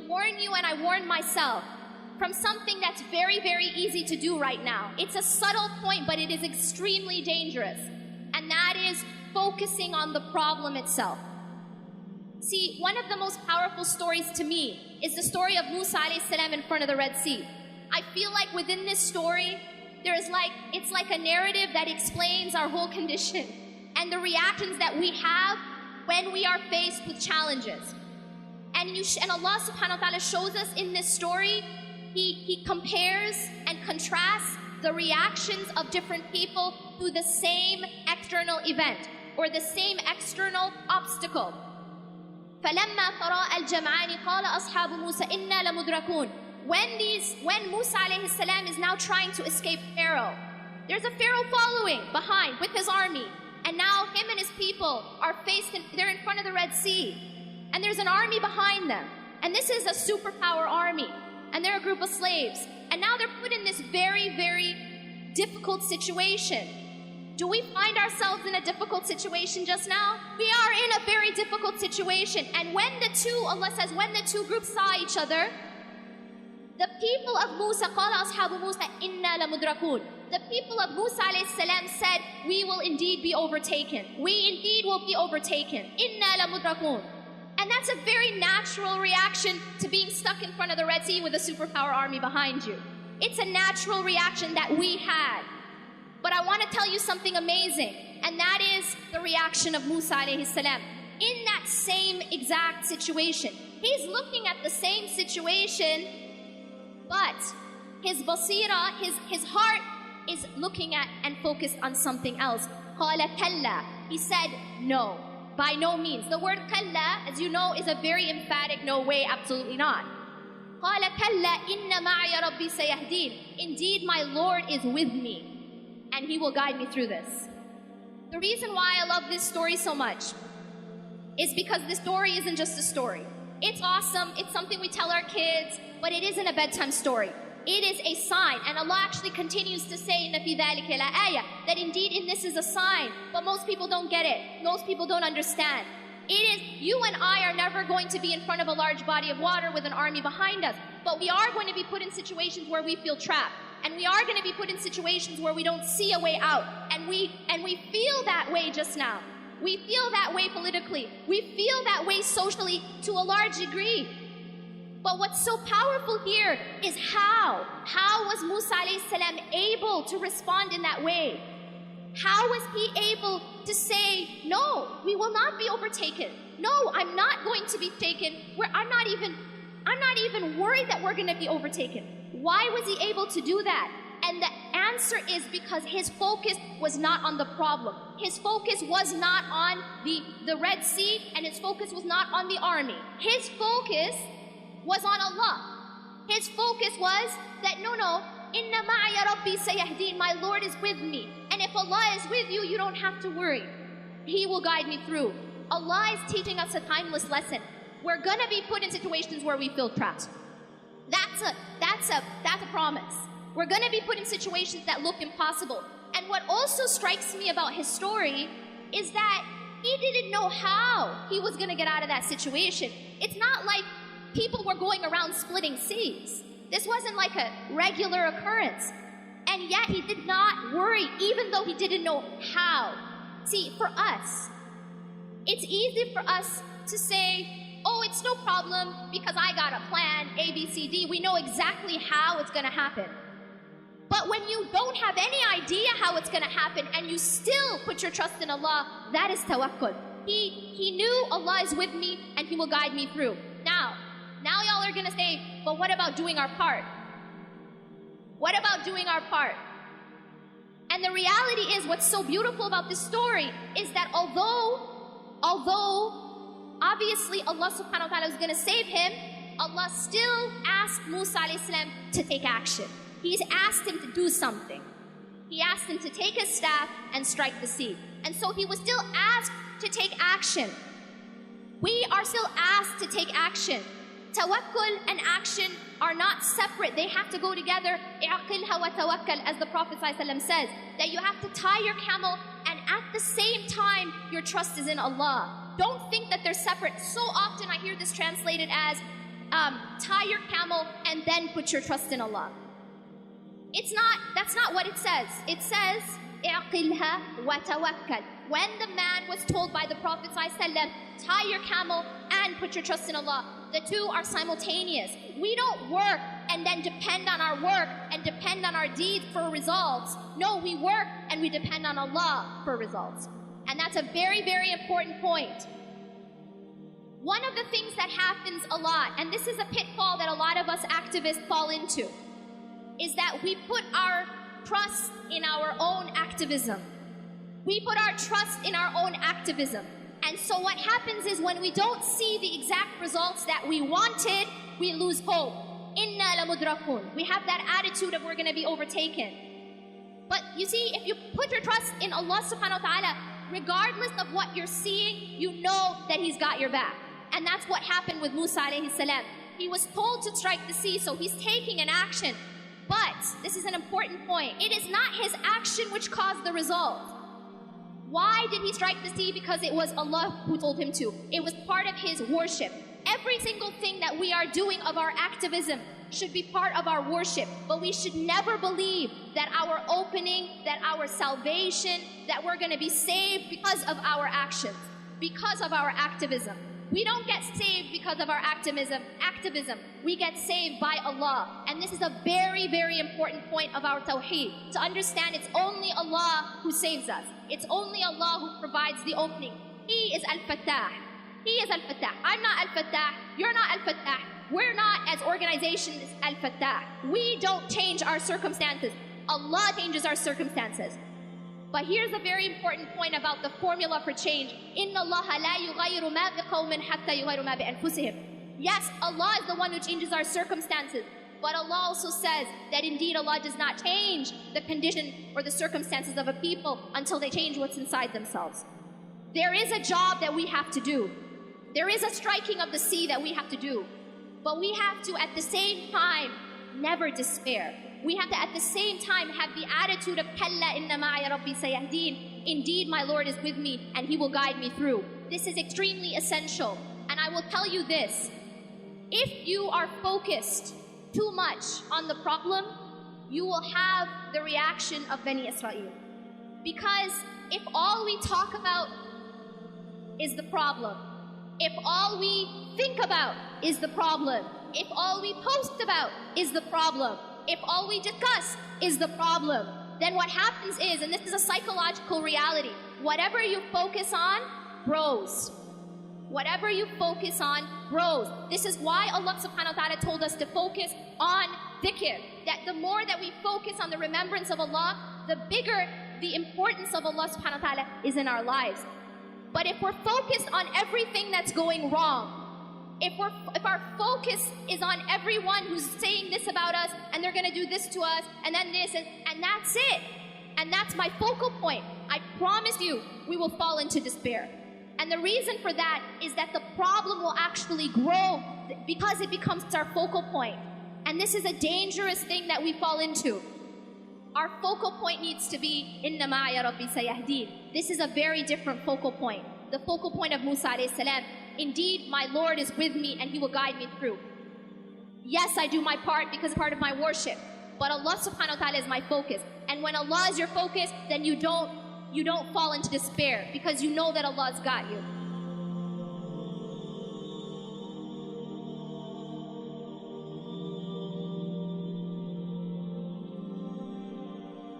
warn you and I warn myself from something that's very, very easy to do right now. It's a subtle point, but it is extremely dangerous. And that is focusing on the problem itself. See, one of the most powerful stories to me is the story of Musa alayhi salam in front of the Red Sea. I feel like within this story, it's like a narrative that explains our whole condition and the reactions that we have when we are faced with challenges. And Allah subhanahu wa ta'ala shows us in this story, He compares and contrasts the reactions of different people to the same external event or the same external obstacle. فَلَمَّا تَرَاءَ الْجَمْعَانِ قَالَ أَصْحَابُ مُوسَى إِنَّا لَمُدْرَكُونَ. When Musa alayhi salam is now trying to escape Pharaoh, there's a Pharaoh following behind with his army. And now him and his people are they're in front of the Red Sea. And there's an army behind them. And this is a superpower army. And they're a group of slaves. And now they're put in this very, very difficult situation. Do we find ourselves in a difficult situation just now? We are in a very difficult situation. And Allah says, when the two groups saw each other, the people of Musa, قَالَ أَصْحَابُ مُوسَى إِنَّا لَمُدْرَكُونَ. The people of Musa alayhi salam said, we will indeed be overtaken. We indeed will be overtaken. إِنَّا لَمُدْرَكُونَ. And that's a very natural reaction to being stuck in front of the Red Sea with a superpower army behind you. It's a natural reaction that we had. But I want to tell you something amazing, and that is the reaction of Musa alayhi salam. In that same exact situation, he's looking at the same situation, but his basira, his heart is looking at and focused on something else. قَالَ كَلَّا. He said, no, by no means. The word كَلَّا, as you know, is a very emphatic no way, absolutely not. قَالَ كَلَّا إِنَّ مَعِيَ رَبِّي سَيَهْدِينِ. Indeed, my Lord is with me, and He will guide me through this. The reason why I love this story so much is because this story isn't just a story. It's awesome, it's something we tell our kids, but it isn't a bedtime story. It is a sign, and Allah actually continues to say إِنَّ فِي ذَلِكَ لَآيَةً, that indeed in this is a sign, but most people don't get it. Most people don't understand. It is, you and I are never going to be in front of a large body of water with an army behind us, but we are going to be put in situations where we feel trapped. And we are going to be put in situations where we don't see a way out. And we feel that way just now. We feel that way politically. We feel that way socially to a large degree. But what's so powerful here is how. How was Musa alayhi salam able to respond in that way? How was he able to say, no, we will not be overtaken. No, I'm not going to be taken. I'm not even worried that we're going to be overtaken. Why was he able to do that? And the answer is because his focus was not on the problem. His focus was not on the Red Sea, and his focus was not on the army. His focus was on Allah. His focus was that, no, إِنَّ مَعِيَ رَبِّي سَيَهْدِينِ. My Lord is with me. And if Allah is with you, you don't have to worry. He will guide me through. Allah is teaching us a timeless lesson. We're going to be put in situations where we feel trapped. That's a promise. We're going to be put in situations that look impossible. And what also strikes me about his story is that he didn't know how he was going to get out of that situation. It's not like people were going around splitting seas. This wasn't like a regular occurrence. And yet he did not worry, even though he didn't know how. See, for us, it's easy for us to say, oh, it's no problem because I got a plan, A, B, C, D. We know exactly how it's going to happen. But when you don't have any idea how it's going to happen and you still put your trust in Allah, that is tawakkul. He knew Allah is with me and He will guide me through. Now y'all are going to say, but what about doing our part? What about doing our part? And the reality is, what's so beautiful about this story is that although obviously Allah subhanahu wa ta'ala was going to save him, Allah still asked Musa alayhi salam to take action. He's asked him to do something. He asked him to take his staff and strike the sea. And so he was still asked to take action. We are still asked to take action. Tawakkul and action are not separate. They have to go together. I'qilha wa tawakkal, as the Prophet ﷺ says, that you have to tie your camel and at the same time your trust is in Allah. Don't think that they're separate. So often I hear this translated as, tie your camel and then put your trust in Allah. That's not what it says. It says, اعقلها وتوكل. When the man was told by the Prophet ﷺ, tie your camel and put your trust in Allah, the two are simultaneous. We don't work and then depend on our work and depend on our deeds for results. No, we work and we depend on Allah for results. And that's a very, very important point. One of the things that happens a lot, and this is a pitfall that a lot of us activists fall into, is that we put our trust in our own activism. We put our trust in our own activism. And so what happens is when we don't see the exact results that we wanted, we lose hope. Inna lamudrakun. We have that attitude of we're going to be overtaken. But you see, if you put your trust in Allah subhanahu wa ta'ala, regardless of what you're seeing, you know that He's got your back. And that's what happened with Musa alayhi salam. He was told to strike the sea, so he's taking an action. But, this is an important point, it is not his action which caused the result. Why did he strike the sea? Because it was Allah who told him to. It was part of his worship. Every single thing that we are doing of our activism should be part of our worship. But we should never believe that our opening, that our salvation, that we're going to be saved because of our actions, because of our activism. We don't get saved because of our activism. We get saved by Allah. And this is a very, very important point of our tawheed. To understand it's only Allah who saves us. It's only Allah who provides the opening. He is Al-Fattah. He is Al-Fattah. I'm not Al-Fattah. You're not Al-Fattah. We're not, as organizations, Al-Fattah. We don't change our circumstances. Allah changes our circumstances. But here's a very important point about the formula for change. إِنَّ اللَّهَ لَا يُغَيِّرُ مَا بِقَوْمٍ حَتَّى يُغَيِّرُ مَا بِأَنفُسِهِمْ. Yes, Allah is the one who changes our circumstances. But Allah also says that indeed Allah does not change the condition or the circumstances of a people until they change what's inside themselves. There is a job that we have to do. There is a striking of the sea that we have to do. But we have to, at the same time, never despair. We have to, at the same time, have the attitude of Kalla inna ma'a rabbi sayahdeen. Indeed, my Lord is with me and He will guide me through. This is extremely essential. And I will tell you this. If you are focused too much on the problem, you will have the reaction of Bani Israel. Because if all we talk about is the problem, if all we think about is the problem, if all we post about is the problem, if all we discuss is the problem, then what happens is, and this is a psychological reality, whatever you focus on grows. Whatever you focus on grows. This is why Allah subhanahu wa ta'ala told us to focus on dhikr. That the more that we focus on the remembrance of Allah, the bigger the importance of Allah subhanahu wa ta'ala is in our lives. But if we're focused on everything that's going wrong, if our focus is on everyone who's saying this about us, and they're going to do this to us, and then this, and that's it, and that's my focal point, I promise you, we will fall into despair. And the reason for that is that the problem will actually grow because it becomes our focal point. And this is a dangerous thing that we fall into. Our focal point needs to be, Inna ma'a rabbi sayahdeen. This is a very different focal point. The focal point of Musa alayhi salam. Indeed, my Lord is with me and He will guide me through. Yes, I do my part because it's part of my worship. But Allah subhanahu wa ta'ala is my focus. And when Allah is your focus, then you don't fall into despair because you know that Allah's got you.